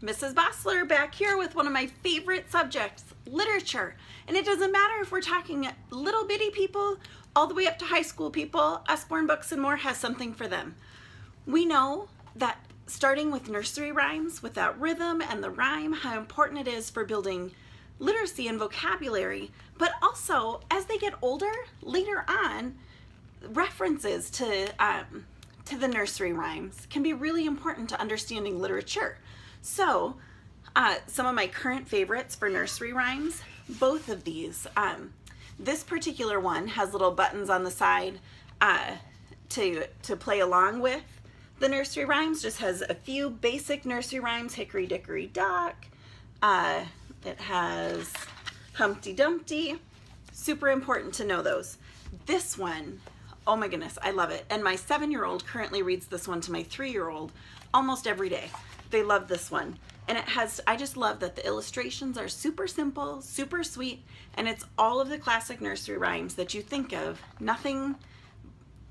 Mrs. Bossler back here with one of my favorite subjects, literature. And it doesn't matter if we're talking little bitty people all the way up to high school people, Usborne Books and More has something for them. We know that starting with nursery rhymes, with that rhythm and the rhyme, how important it is for building literacy and vocabulary, but also as they get older, later on, references to the nursery rhymes can be really important to understanding literature. So some of my current favorites for nursery rhymes, both of these. This particular one has little buttons on the side to play along with the nursery rhymes. Just has a few basic nursery rhymes, Hickory Dickory Dock. It has Humpty Dumpty. Super important to know those. This one, oh my goodness, I love it. And my 7-year-old currently reads this one to my 3-year-old almost every day. They love this one. And it has, I just love that the illustrations are super simple, super sweet, and it's all of the classic nursery rhymes that you think of. Nothing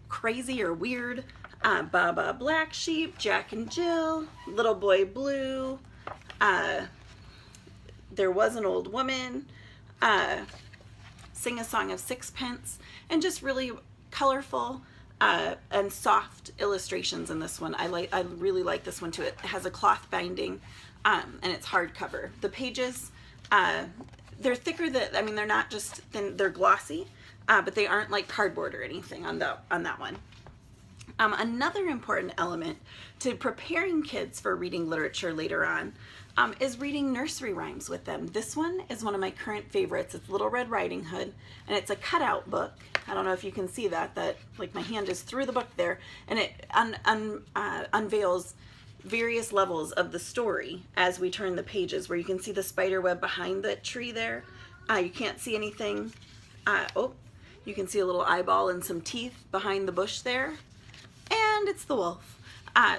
crazy or weird. Baba Black Sheep, Jack and Jill, Little Boy Blue, There Was an Old Woman, Sing a Song of Sixpence, and just really colorful and soft illustrations in this one. I really like this one too. It has a cloth binding and it's hardcover. The pages, they're thicker they're not just thin, they're glossy, but they aren't like cardboard or anything on that one. Another important element to preparing kids for reading literature later on is reading nursery rhymes with them. This one is one of my current favorites. It's Little Red Riding Hood, and it's a cutout book. I don't know if you can see that like my hand is through the book there, and it unveils various levels of the story as we turn the pages, where you can see the spider web behind the tree there. You can't see anything. You can see a little eyeball and some teeth behind the bush there. And it's the wolf.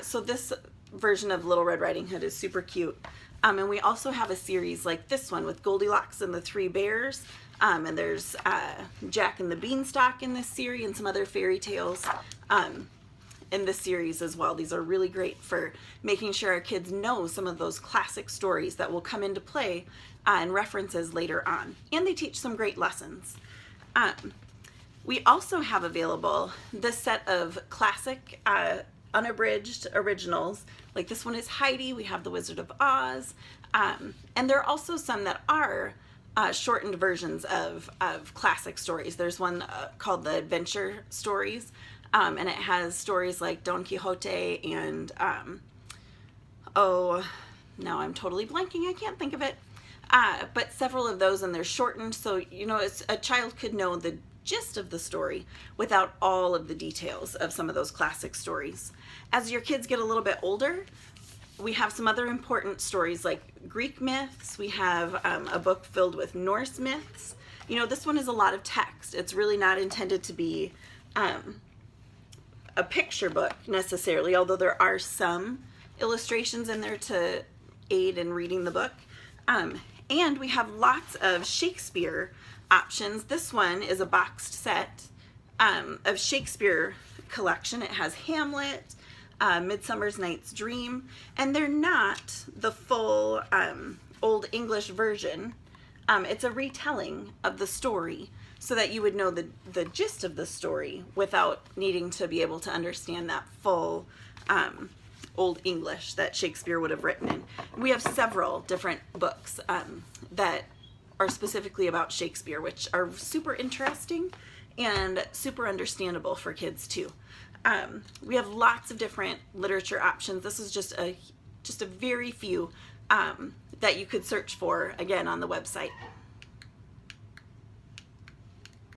So this version of Little Red Riding Hood is super cute. And we also have a series like this one with Goldilocks and the Three Bears. And there's Jack and the Beanstalk in this series and some other fairy tales in this series as well. These are really great for making sure our kids know some of those classic stories that will come into play and references later on. And they teach some great lessons. We also have available this set of classic unabridged originals. Like this one is Heidi. We have The Wizard of Oz. And there are also some that are shortened versions of classic stories. There's one called The Adventure Stories. And it has stories like Don Quixote and, now I'm totally blanking. I can't think of it. But several of those, and they're shortened. So, a child could know the gist of the story without all of the details of some of those classic stories. As your kids get a little bit older, we have some other important stories like Greek myths. We have a book filled with Norse myths. This one is a lot of text. It's really not intended to be a picture book necessarily, although there are some illustrations in there to aid in reading the book. And we have lots of Shakespeare options. This one is a boxed set of Shakespeare collection. It has Hamlet, Midsummer Night's Dream, and they're not the full Old English version. It's a retelling of the story so that you would know the gist of the story without needing to be able to understand that full Old English that Shakespeare would have written in. We have several different books that are specifically about Shakespeare, which are super interesting and super understandable for kids too. We have lots of different literature options. This is just a very few that you could search for, again, on the website.